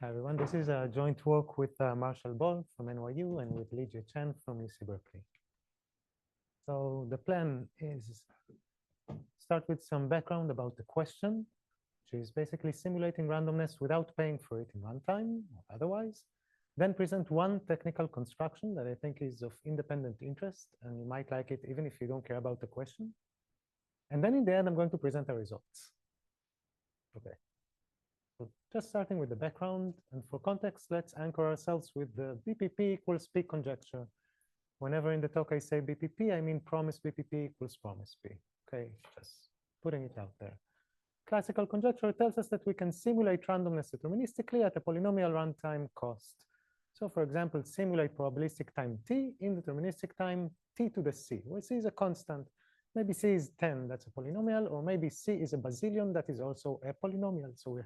Hi, everyone. This is a joint work with Marshall Ball from NYU and with Lijie Chen from UC Berkeley. So the plan is start with some background about the question, which is basically simulating randomness without paying for it in runtime or otherwise. Then present one technical construction that I think is of independent interest, and you might like it even if you don't care about the question. And then in the end, I'm going to present the results. Okay. So just starting with the background, and for context, let's anchor ourselves with the BPP equals P conjecture. Whenever in the talk I say BPP, I mean promise BPP equals promise P. Okay, just putting it out there. Classical conjecture tells us that we can simulate randomness deterministically at a polynomial runtime cost. So for example, simulate probabilistic time t in deterministic time t to the c, where c is a constant. Maybe c is 10, that's a polynomial, or maybe c is a bazillion, that is also a polynomial. So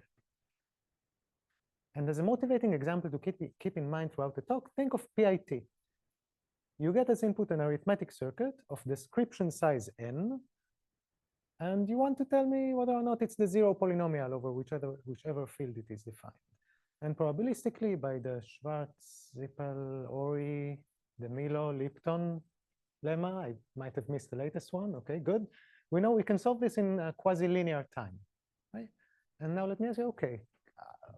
and as a motivating example to keep in mind throughout the talk, think of PIT. You get as input an arithmetic circuit of description size n, and you want to tell me whether or not it's the zero polynomial over whichever field it is defined. And probabilistically, by the Schwarz, Zippel, Roei, de Milo, Lipton lemma, I might have missed the latest one. Okay, good. We know we can solve this in quasi-linear time, right? And now let me ask you, okay,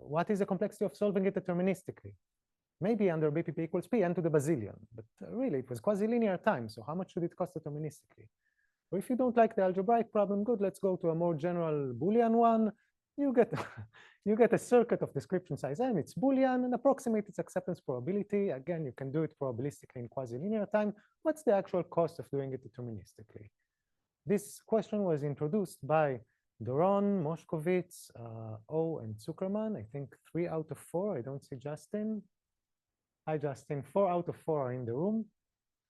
what is the complexity of solving it deterministically? Maybe under BPP equals P n to the bazillion, but really it was quasi-linear time, so how much should it cost deterministically? Or if you don't like the algebraic problem, good, let's go to a more general Boolean one. You get, you get a circuit of description size n, it's Boolean, and approximate its acceptance probability. Again, you can do it probabilistically in quasi-linear time. What's the actual cost of doing it deterministically? This question was introduced by Doron, Moshkovitz, O, and Zuckerman. I think 3 out of 4. I don't see Justin. Hi, Justin. 4 out of 4 are in the room.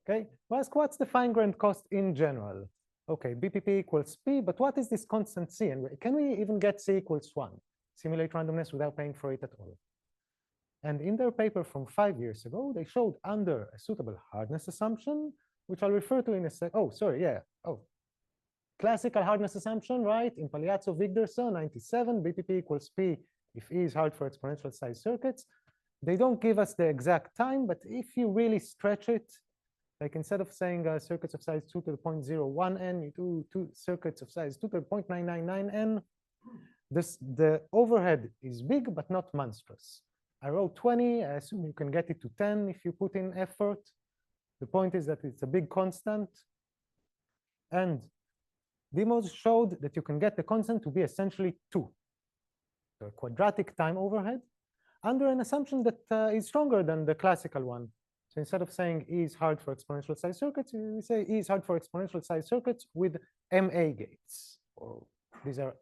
Okay. We'll ask what's the fine-grained cost in general? Okay, BPP equals P, but what is this constant C? And can we even get C equals 1? Simulate randomness without paying for it at all. And in their paper from 5 years ago, they showed under a suitable hardness assumption, which I'll refer to in a sec. Oh, sorry, yeah. Oh, classical hardness assumption, right? In Pagliazzo-Wigderson, 97, BPP equals P if E is hard for exponential size circuits. They don't give us the exact time, but if you really stretch it, like instead of saying circuits of size 2 to the 0.01 n, you do 2 circuits of size 2 to the 0.999 n. The overhead is big, but not monstrous. I wrote 20. I assume you can get it to 10 if you put in effort. The point is that it's a big constant. And demos showed that you can get the constant to be essentially 2, so a quadratic time overhead, under an assumption that is stronger than the classical one. So instead of saying E is hard for exponential size circuits, we say E is hard for exponential size circuits with MA gates. Or these are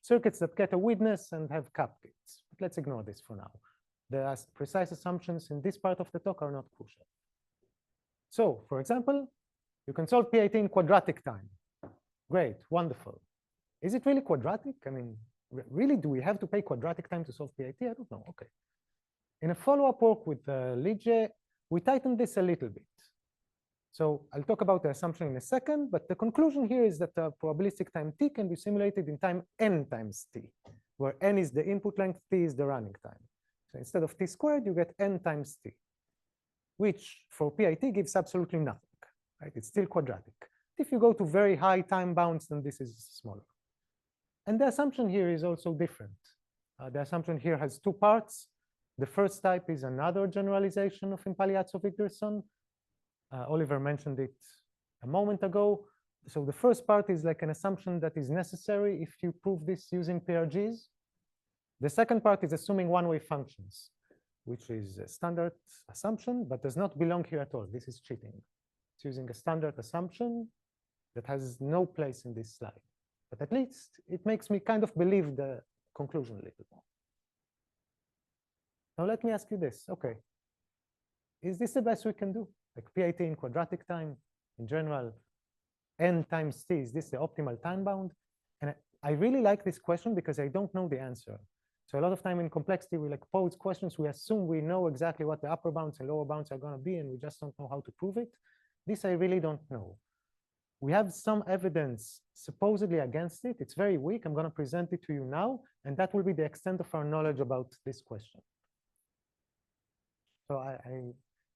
circuits that get a witness and have cap gates. But let's ignore this for now. The precise assumptions in this part of the talk are not crucial. So, for example, you can solve PIT in quadratic time. Great, wonderful. Is it really quadratic? I mean, really, do we have to pay quadratic time to solve PIT? I don't know. Okay. In a follow-up work with Lijie, we tightened this a little bit. So I'll talk about the assumption in a second, but the conclusion here is that probabilistic time t can be simulated in time n times t, where n is the input length, t is the running time. So instead of t squared, you get n times t, which for PIT gives absolutely nothing, right? It's still quadratic. If you go to very high time bounds, then this is smaller. And the assumption here is also different. The assumption here has 2 parts. The first type is another generalization of Pagliazzo-Wigderson. Oliver mentioned it a moment ago. So the first part is like an assumption that is necessary if you prove this using PRGs. The second part is assuming one-way functions, which is a standard assumption, but does not belong here at all. This is cheating. It's using a standard assumption that has no place in this slide. But at least it makes me kind of believe the conclusion a little more. Now let me ask you this. Okay, is this the best we can do? Like PIT in quadratic time, in general, n times t, is this the optimal time bound? And I really like this question because I don't know the answer. So a lot of time in complexity, we like pose questions, we assume we know exactly what the upper bounds and lower bounds are going to be, and we just don't know how to prove it. This I really don't know. We have some evidence supposedly against it. It's very weak. I'm going to present it to you now, and that will be the extent of our knowledge about this question. So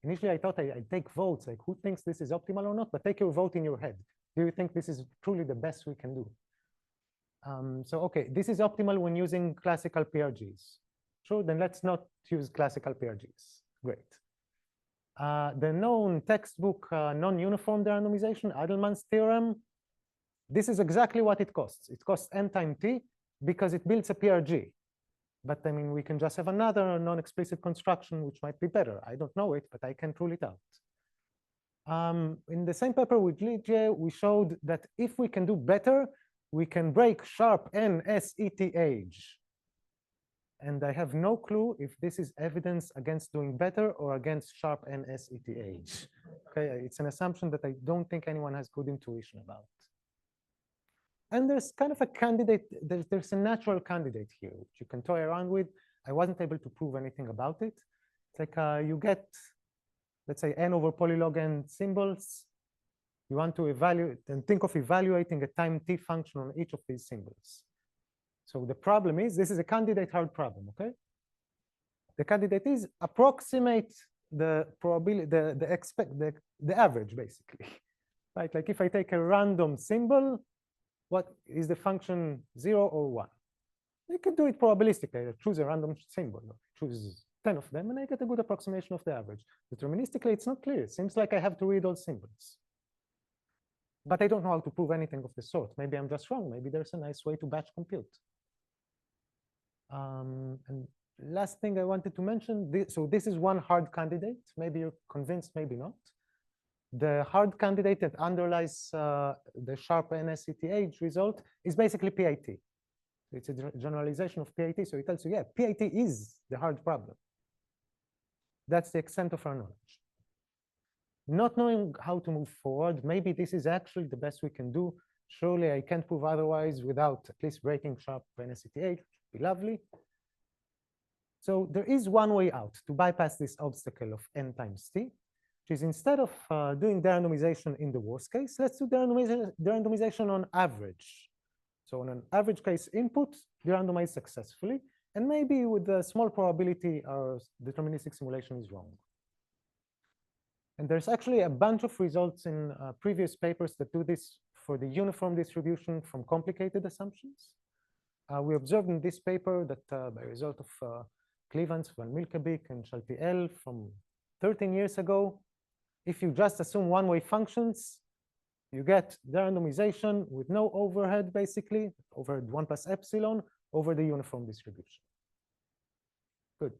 initially I thought I'd take votes, like who thinks this is optimal or not, but take your vote in your head. Do you think this is truly the best we can do? So okay, this is optimal when using classical PRGs. Sure, then let's not use classical PRGs. Great. The known textbook non-uniform derandomization, Adelman's theorem, this is exactly what it costs. It costs n times t because it builds a PRG. But I mean, we can just have another non-explicit construction, which might be better. I don't know it, but I can rule it out. In the same paper with Lijie, we showed that if we can do better, we can break sharp n SETH. And I have no clue if this is evidence against doing better or against sharp n SETH. Okay, it's an assumption that I don't think anyone has good intuition about. And there's kind of a candidate, there's a natural candidate here, which you can toy around with. I wasn't able to prove anything about it. It's like you get, let's say, n over polylog n symbols. You want to evaluate and think of evaluating a time t function on each of these symbols. So the problem is, this is a candidate hard problem, okay? The candidate is approximate the probability, the average, basically, right? Like if I take a random symbol, what is the function 0 or 1? You can do it probabilistically. I choose a random symbol, choose 10 of them, and I get a good approximation of the average. Deterministically, it's not clear. It seems like I have to read all symbols. But I don't know how to prove anything of the sort. Maybe I'm just wrong. Maybe there's a nice way to batch compute. And last thing I wanted to mention, so this is one hard candidate. Maybe you're convinced, maybe not. The hard candidate that underlies the sharp NSETH result is basically PIT. It's a generalization of PIT. So it tells you, yeah, PIT is the hard problem. That's the extent of our knowledge. Not knowing how to move forward, maybe this is actually the best we can do. Surely I can't prove otherwise without at least breaking sharp NSETH, which would be lovely. So there is one way out to bypass this obstacle of n times t, which is instead of doing derandomization in the worst case, let's do derandomization on average. So on an average case input, derandomize successfully, and maybe with a small probability our deterministic simulation is wrong. And there's actually a bunch of results in previous papers that do this for the uniform distribution from complicated assumptions. We observed in this paper that by result of Clevans, Van Milkebeek, and Chaltiel from 13 years ago, if you just assume one-way functions, you get derandomization with no overhead, basically, overhead 1 plus epsilon over the uniform distribution. Good.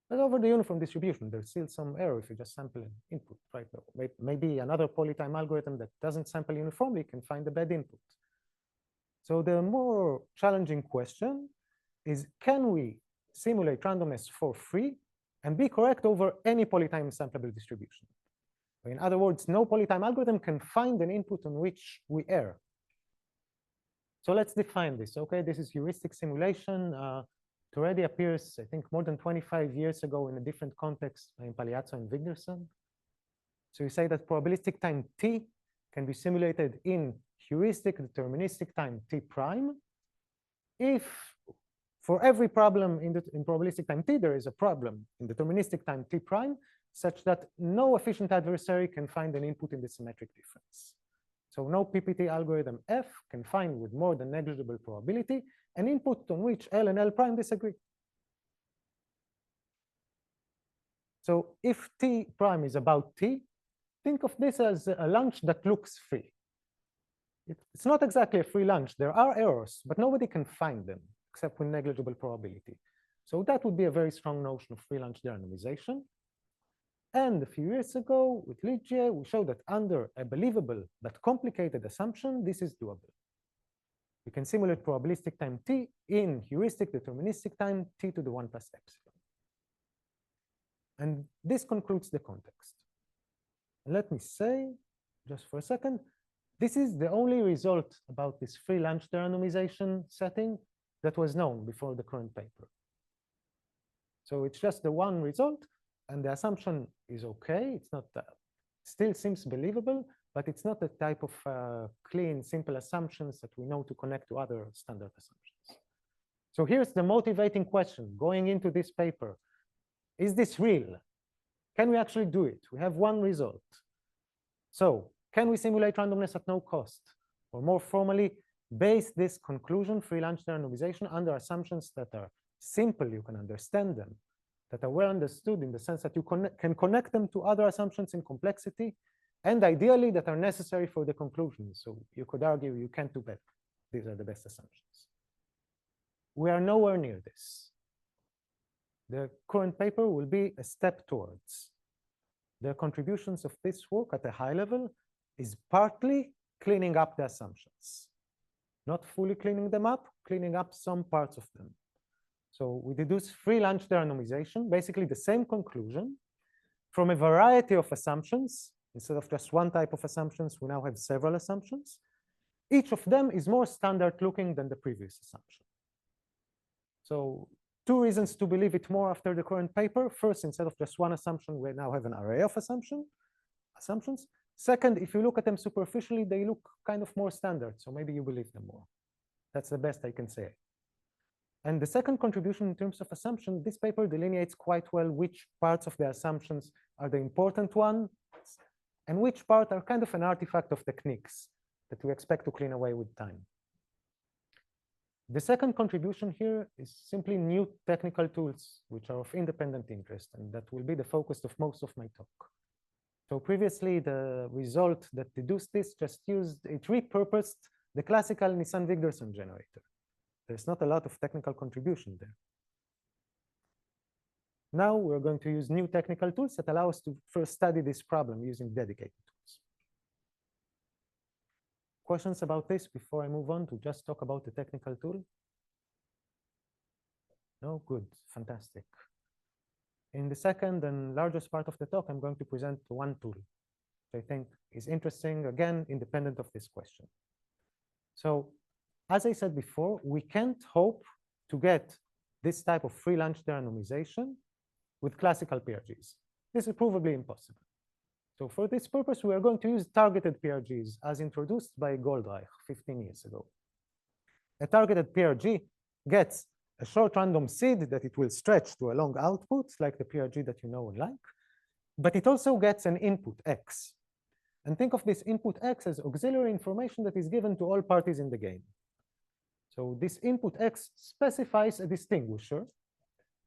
But over the uniform distribution, there's still some error if you just sample an input, right? Maybe another polytime algorithm that doesn't sample uniformly can find a bad input. So the more challenging question is, can we simulate randomness for free and be correct over any polytime sampleable distribution? In other words, no polytime algorithm can find an input on which we err. So let's define this, okay? This is heuristic simulation. It already appears, I think, more than 25 years ago in a different context in Pagliazzo and Wigderson. So you say that probabilistic time t can be simulated in heuristic deterministic time t prime if for every problem in probabilistic time t, there is a problem in deterministic time t prime such that no efficient adversary can find an input in the symmetric difference. So no PPT algorithm F can find with more than negligible probability an input on which L and L prime disagree. So if T prime is about T, think of this as a lunch that looks free. It's not exactly a free lunch. There are errors, but nobody can find them except with negligible probability. So that would be a very strong notion of free lunch derandomization. And a few years ago with Lijie, we showed that under a believable but complicated assumption, this is doable. You can simulate probabilistic time t in heuristic deterministic time t to the 1 plus epsilon. And this concludes the context. And let me say, just for a second, this is the only result about this free lunch derandomization setting that was known before the current paper. So it's just the one result, and the assumption is okay. It's not, still seems believable, but it's not the type of clean, simple assumptions that we know to connect to other standard assumptions. So here's the motivating question going into this paper. Is this real? Can we actually do it? We have one result. So can we simulate randomness at no cost? Or more formally, base this conclusion-free Lijie randomization under assumptions that are simple, you can understand them, that are well understood in the sense that you can connect them to other assumptions in complexity, and ideally that are necessary for the conclusion. So you could argue you can't do better. These are the best assumptions. We are nowhere near this. The current paper will be a step towards. The contributions of this work at a high level is partly cleaning up the assumptions. Not fully cleaning them up, cleaning up some parts of them. So we deduce free Lijie randomization, basically the same conclusion from a variety of assumptions. Instead of just one type of assumptions, we now have several assumptions. Each of them is more standard looking than the previous assumption. So two reasons to believe it more after the current paper. First, instead of just one assumption, we now have an array of assumptions. Second, if you look at them superficially, they look kind of more standard. So maybe you believe them more. That's the best I can say. And the second contribution in terms of assumption, this paper delineates quite well which parts of the assumptions are the important ones and which part are kind of an artifact of techniques that we expect to clean away with time. The second contribution here is simply new technical tools, which are of independent interest, and that will be the focus of most of my talk. So previously, the result that deduced this just it repurposed the classical Nissan-Wigderson generator. There's not a lot of technical contribution there. Now we're going to use new technical tools that allow us to first study this problem using dedicated tools. Questions about this before I move on to just talk about the technical tool? No? Good, fantastic. In the second and largest part of the talk, I'm going to present one tool, which I think is interesting, again, independent of this question. So as I said before, we can't hope to get this type of free Lijie randomization with classical PRGs. This is provably impossible. So for this purpose, we are going to use targeted PRGs as introduced by Goldreich 15 years ago. A targeted PRG gets a short random seed that it will stretch to a long output, like the PRG that you know and like, but it also gets an input X. And think of this input X as auxiliary information that is given to all parties in the game. So this input X specifies a distinguisher,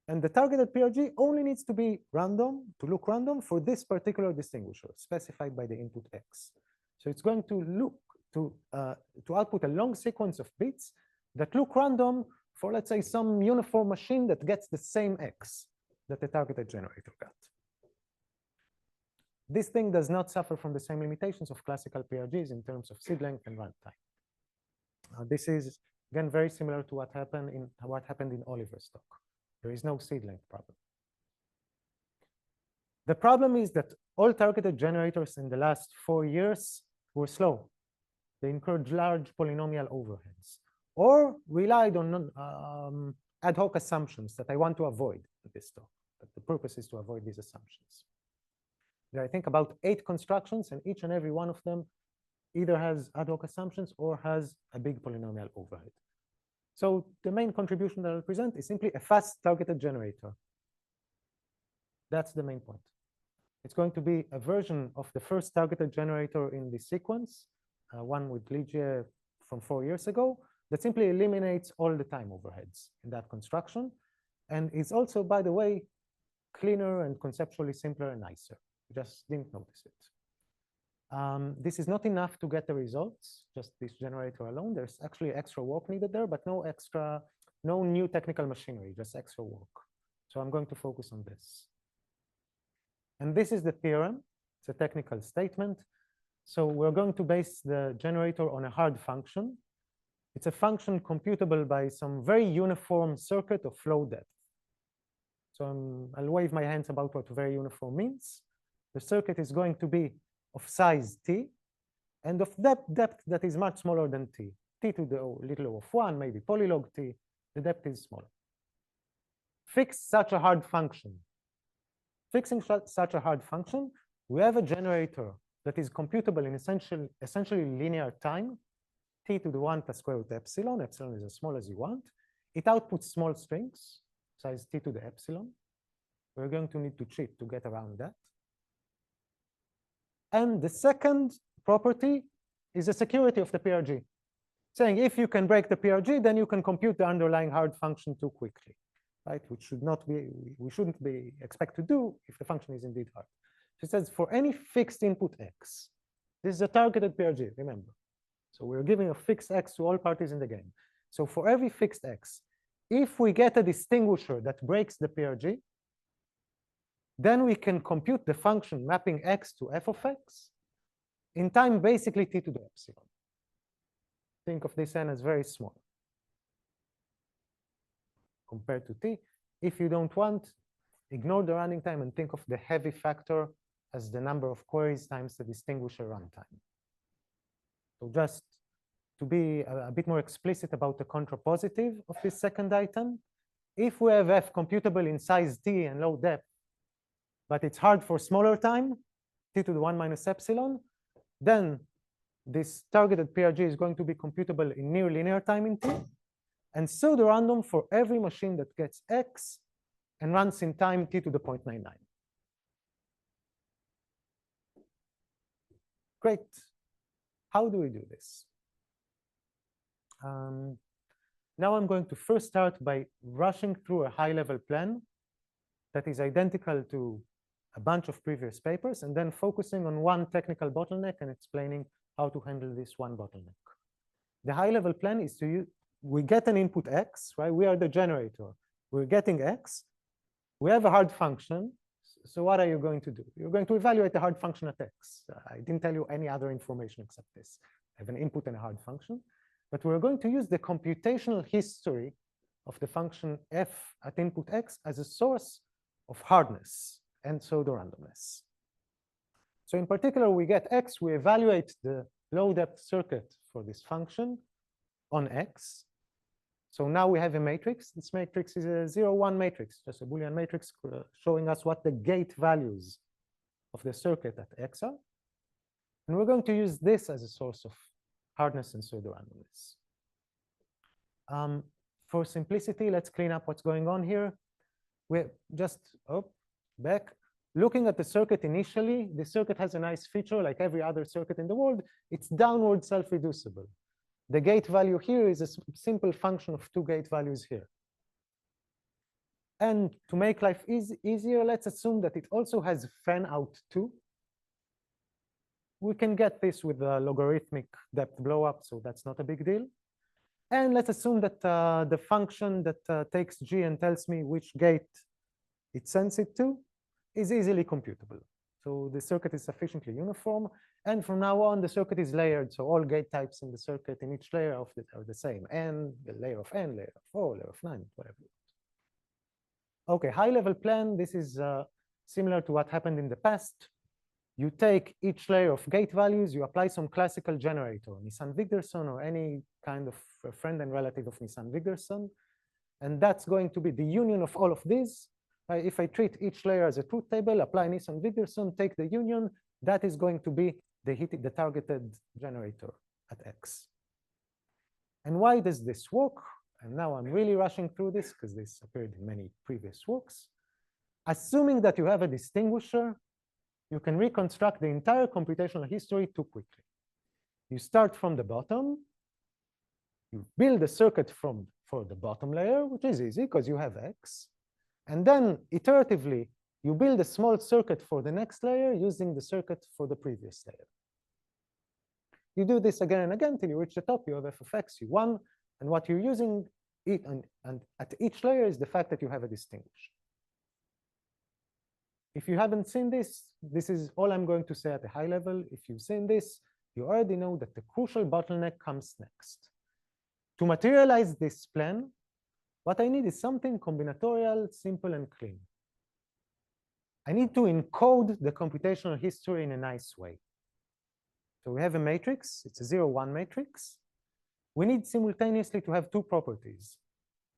and the targeted PRG only needs to be random, to look random for this particular distinguisher specified by the input X. So it's going to look to output a long sequence of bits that look random for, let's say, some uniform machine that gets the same X that the targeted generator got. This thing does not suffer from the same limitations of classical PRGs in terms of seed length and runtime. This is, again, very similar to what happened in Oliver's talk. There is no seed length problem. The problem is that all targeted generators in the last 4 years were slow. They incurred large polynomial overheads or relied on ad hoc assumptions that I want to avoid in this talk. But the purpose is to avoid these assumptions. There are, I think, about 8 constructions, and each and every one of them either has ad hoc assumptions or has a big polynomial overhead. So the main contribution that I'll present is simply a fast targeted generator. That's the main point. It's going to be a version of the first targeted generator in this sequence, one with Lijie from 4 years ago, that simply eliminates all the time overheads in that construction, and is also, by the way, cleaner and conceptually simpler and nicer. You just didn't notice it. This is not enough to get the results, just this generator alone. There's actually extra work needed there, but no new technical machinery, just extra work. So I'm going to focus on this. And this is the theorem. It's a technical statement. So we're going to base the generator on a hard function. It's a function computable by some very uniform circuit of flow depth. So I'll wave my hands about what very uniform means. The circuit is going to be of size t, and of depth that is much smaller than t. T to the little o of 1, maybe polylog t, the depth is smaller. Fix such a hard function. Fixing such a hard function, we have a generator that is computable in essentially linear time, t to the 1 plus square root epsilon. Epsilon is as small as you want. It outputs small strings, size t to the epsilon. We're going to need to cheat to get around that. And the second property is the security of the PRG, saying if you can break the PRG, then you can compute the underlying hard function too quickly, right? Which shouldn't be expect to do if the function is indeed hard. So it says for any fixed input x, this is a targeted PRG, remember. So we're giving a fixed x to all parties in the game. So for every fixed x, if we get a distinguisher that breaks the PRG, then we can compute the function mapping x to f of x in time basically t to the epsilon. Think of this n as very small compared to t. If you don't want, ignore the running time and think of the heavy factor as the number of queries times the distinguisher runtime. So just to be a bit more explicit about the contrapositive of this second item, if we have f computable in size t and low depth, but it's hard for smaller time, t to the 1 minus epsilon, then this targeted PRG is going to be computable in near linear time in t, and pseudo-random for every machine that gets x and runs in time t to the 0.99. Great. How do we do this? Now I'm going to first start by rushing through a high-level plan that is identical to a bunch of previous papers, and then focusing on one technical bottleneck and explaining how to handle this one bottleneck. The high-level plan is we get an input x, right? We are the generator. We're getting x. We have a hard function. So what are you going to do? You're going to evaluate the hard function at x. I didn't tell you any other information except this. I have an input and a hard function. But we're going to use the computational history of the function f at input x as a source of hardness and pseudo-randomness. So in particular, we get x, we evaluate the low-depth circuit for this function on x. So now we have a matrix. This matrix is a 0, 1 matrix, just a Boolean matrix showing us what the gate values of the circuit at x are. And we're going to use this as a source of hardness and pseudo-randomness. For simplicity, let's clean up what's going on here. We're just back. Looking at the circuit initially, the circuit has a nice feature like every other circuit in the world. It's downward self-reducible. The gate value here is a simple function of two gate values here. And to make life easier, let's assume that it also has fan out too. We can get this with a logarithmic depth blowup, so that's not a big deal. And let's assume that the function that takes g and tells me which gate it sends it to is easily computable. So the circuit is sufficiently uniform. And from now on, the circuit is layered. So all gate types in the circuit in each layer are the same. N, the layer of N, layer of 4, layer of 9, whatever. OK, high-level plan. This is similar to what happened in the past. You take each layer of gate values, you apply some classical generator, Nissan-Wigderson, or any kind of friend and relative of Nissan-Wigderson. And that's going to be the union of all of these. If I treat each layer as a truth table, apply Nissan-Wigderson, take the union, that is going to be the targeted generator at x. And why does this work? And now I'm really rushing through this because this appeared in many previous works. Assuming that you have a distinguisher, you can reconstruct the entire computational history too quickly. You start from the bottom. You build a circuit for the bottom layer, which is easy because you have x. And then iteratively, you build a small circuit for the next layer using the circuit for the previous layer. You do this again and again till you reach the top. You have f of x, you won. And what you're using and at each layer is the fact that you have a distinguisher. If you haven't seen this, this is all I'm going to say at a high level. If you've seen this, you already know that the crucial bottleneck comes next. To materialize this plan, what I need is something combinatorial, simple, and clean. I need to encode the computational history in a nice way. So we have a matrix. It's a 0, 1 matrix. We need simultaneously to have two properties.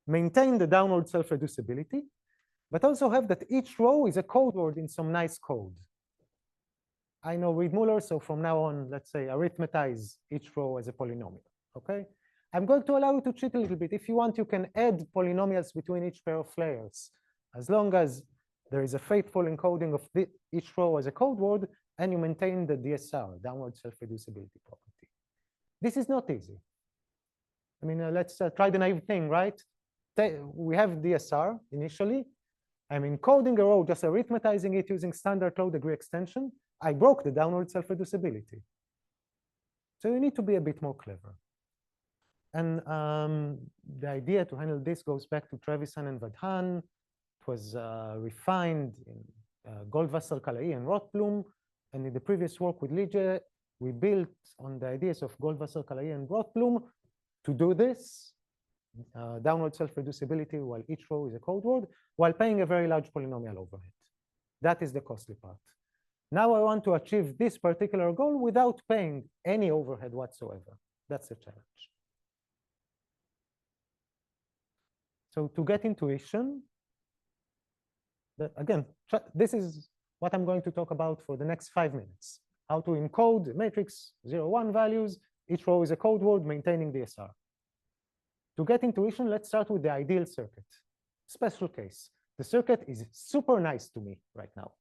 Maintain the downward self-reducibility, but also have that each row is a code word in some nice code. I know Reed-Muller, so from now on, let's say arithmetize each row as a polynomial, okay? I'm going to allow you to cheat a little bit. If you want, you can add polynomials between each pair of layers, as long as there is a faithful encoding of each row as a code word, and you maintain the DSR, downward self-reducibility property. This is not easy. I mean, let's try the naive thing, right? We have DSR initially. I'm encoding a row, just arithmetizing it using standard low degree extension. I broke the downward self-reducibility. So you need to be a bit more clever. And the idea to handle this goes back to Trevisan and Vadhan. It was refined in Goldwasser, Kalai, and Rothblum. And in the previous work with Lijie, we built on the ideas of Goldwasser, Kalai, and Rothblum to do this, downward self-reducibility while each row is a code word, while paying a very large polynomial overhead. That is the costly part. Now I want to achieve this particular goal without paying any overhead whatsoever. That's the challenge. So to get intuition, again, this is what I'm going to talk about for the next 5 minutes. How to encode matrix 0, 1 values. Each row is a code word maintaining DSR. To get intuition, let's start with the ideal circuit. Special case. The circuit is super nice to me right now.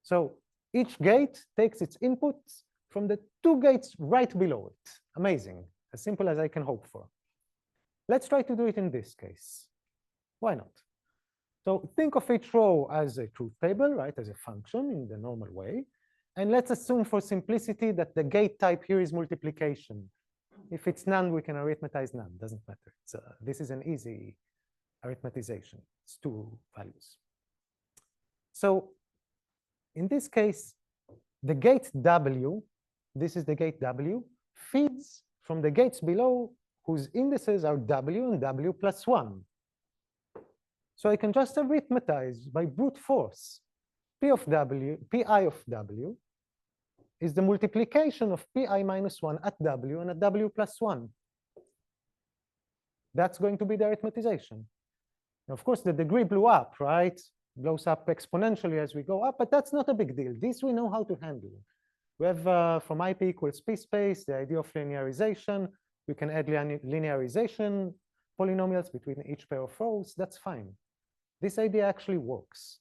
So each gate takes its inputs from the 2 gates right below it. Amazing, as simple as I can hope for. Let's try to do it in this case. Why not? So think of each row as a truth table, right, as a function in the normal way. And let's assume for simplicity that the gate type here is multiplication. If it's none, we can arithmetize none, doesn't matter. This is an easy arithmetization. It's 2 values. So in this case, the gate W, this is the gate W, feeds from the gates below whose indices are W and W plus 1. So I can just arithmetize by brute force. Pi of W is the multiplication of Pi minus 1 at W and at W plus 1. That's going to be the arithmetization. Now, of course, the degree blew up, right? Blows up exponentially as we go up, but that's not a big deal. This we know how to handle. We have from IP equals P space, the idea of linearization. We can add linearization polynomials between each pair of rows. That's fine. This idea actually works.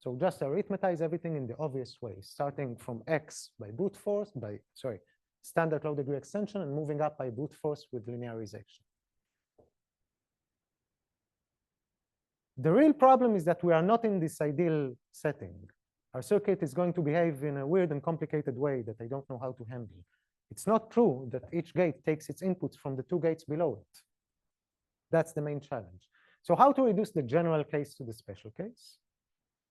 So just arithmetize everything in the obvious way, starting from X by brute force, standard low degree extension, and moving up by brute force with linearization. The real problem is that we are not in this ideal setting. Our circuit is going to behave in a weird and complicated way that I don't know how to handle. It's not true that each gate takes its inputs from the 2 gates below it. That's the main challenge. So how to reduce the general case to the special case?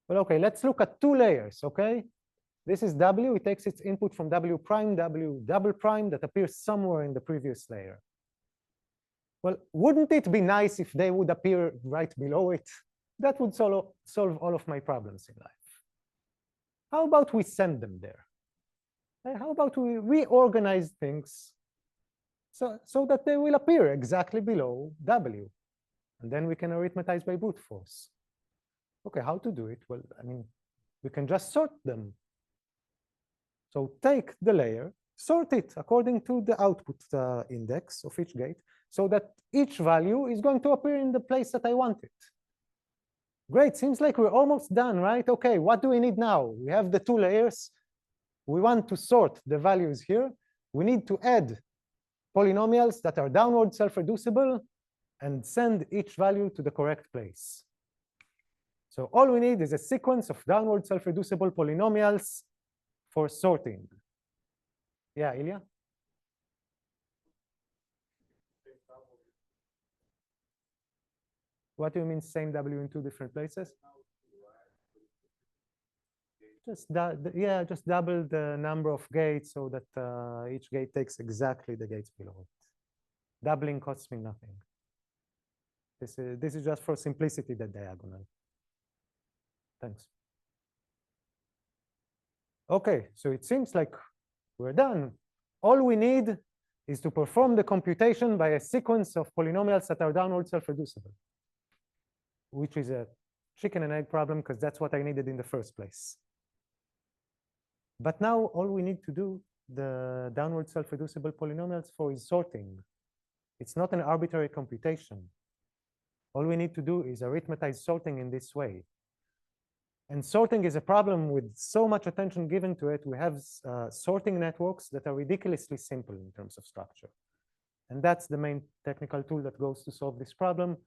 Well, okay, let's look at 2 layers, okay? This is W, it takes its input from W prime, W double prime that appears somewhere in the previous layer. Well, wouldn't it be nice if they would appear right below it? That would solve all of my problems in life. How about we send them there? How about we reorganize things so that they will appear exactly below W? And then we can arithmetize by brute force. Okay, how to do it? Well, I mean, we can just sort them. So take the layer, sort it according to the output index of each gate, so that each value is going to appear in the place that I want it. Great, seems like we're almost done, right? Okay, what do we need now? We have the 2 layers. We want to sort the values here. We need to add polynomials that are downward self-reducible and send each value to the correct place. So all we need is a sequence of downward self-reducible polynomials for sorting. Yeah, Ilya? What do you mean same W in 2 different places? Just double the number of gates so that each gate takes exactly the gates below it. Doubling costs me nothing. This is just for simplicity, the diagonal. Thanks. Okay, so it seems like we're done. All we need is to perform the computation by a sequence of polynomials that are downward self-reducible, which is a chicken and egg problem because that's what I needed in the first place. But now all we need to do the downward self-reducible polynomials for is sorting. It's not an arbitrary computation. All we need to do is arithmetize sorting in this way. And sorting is a problem with so much attention given to it. We have sorting networks that are ridiculously simple in terms of structure. And that's the main technical tool that goes to solve this problem.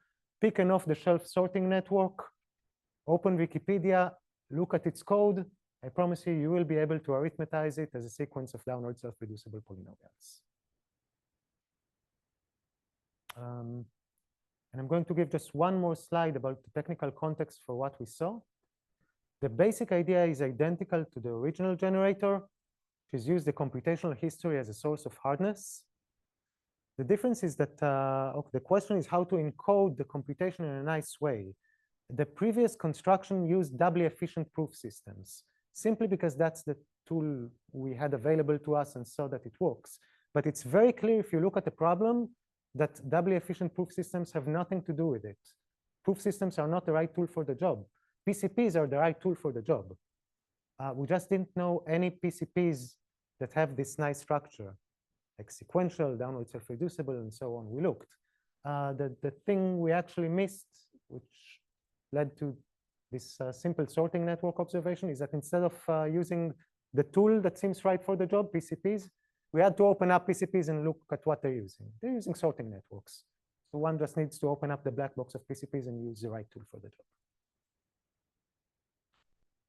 Pick an off-the-shelf sorting network, open Wikipedia, look at its code. I promise you, you will be able to arithmetize it as a sequence of downward self-reducible polynomials. And I'm going to give just one more slide about the technical context for what we saw. The basic idea is identical to the original generator, which is use the computational history as a source of hardness. The difference is that the question is how to encode the computation in a nice way. The previous construction used doubly efficient proof systems, simply because that's the tool we had available to us and saw that it works. But it's very clear if you look at the problem that doubly efficient proof systems have nothing to do with it. Proof systems are not the right tool for the job. PCPs are the right tool for the job. We just didn't know any PCPs that have this nice structure, like sequential, downward self-reducible, and so on. We looked. The thing we actually missed, which led to this simple sorting network observation, is that instead of using the tool that seems right for the job, PCPs, we had to open up PCPs and look at what they're using. They're using sorting networks. So one just needs to open up the black box of PCPs and use the right tool for the job.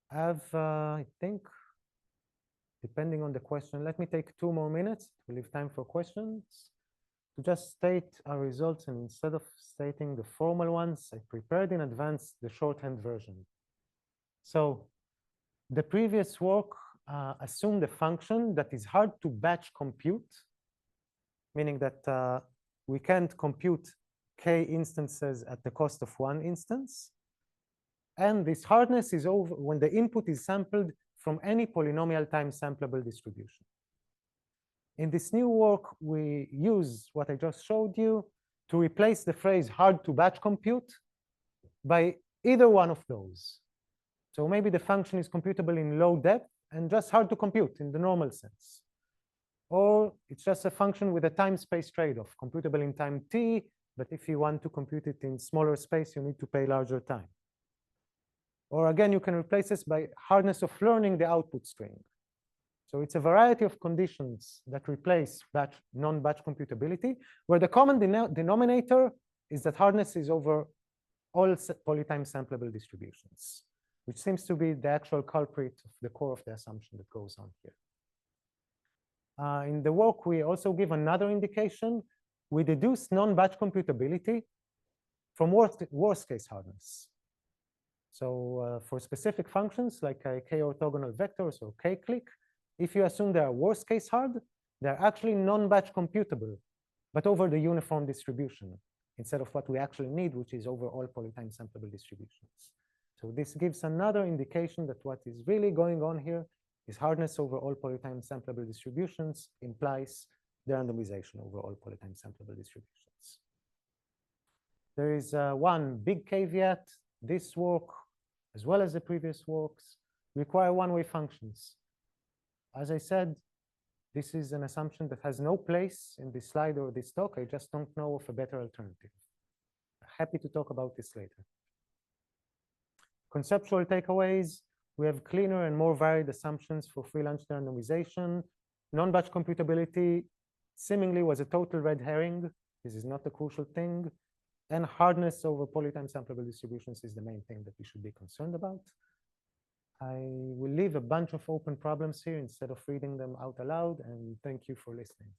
I have, I think, depending on the question, let me take 2 more minutes to leave time for questions. To just state our results, and instead of stating the formal ones, I prepared in advance the shorthand version. So the previous work assumed a function that is hard to batch compute, meaning that we can't compute k instances at the cost of 1 instance. And this hardness is over when the input is sampled from any polynomial time sampleable distribution. In this new work, we use what I just showed you to replace the phrase hard to batch compute by either one of those. So maybe the function is computable in low depth and just hard to compute in the normal sense. Or it's just a function with a time-space trade-off, computable in time t, but if you want to compute it in smaller space, you need to pay larger time. Or again, you can replace this by hardness of learning the output string. So it's a variety of conditions that replace non-batch computability, where the common denominator is that hardness is over all polytime sampleable distributions, which seems to be the actual culprit of the core of the assumption that goes on here. In the work, we also give another indication. We deduce non-batch computability from worst case hardness. So for specific functions like k-orthogonal vectors or k-click, if you assume they are worst case hard, they're actually non-batch computable, but over the uniform distribution instead of what we actually need, which is over all polytime sampleable distributions. So this gives another indication that what is really going on here is hardness over all polytime sampleable distributions implies derandomization over all polytime sampleable distributions. There is one big caveat. This work, as well as the previous works, require one-way functions. As I said, this is an assumption that has no place in this slide or this talk. I just don't know of a better alternative. Happy to talk about this later. Conceptual takeaways. We have cleaner and more varied assumptions for free lunch derandomization. Non-batch computability seemingly was a total red herring. This is not the crucial thing. And hardness over polytime sampleable distributions is the main thing that we should be concerned about. I will leave a bunch of open problems here instead of reading them out aloud, and thank you for listening.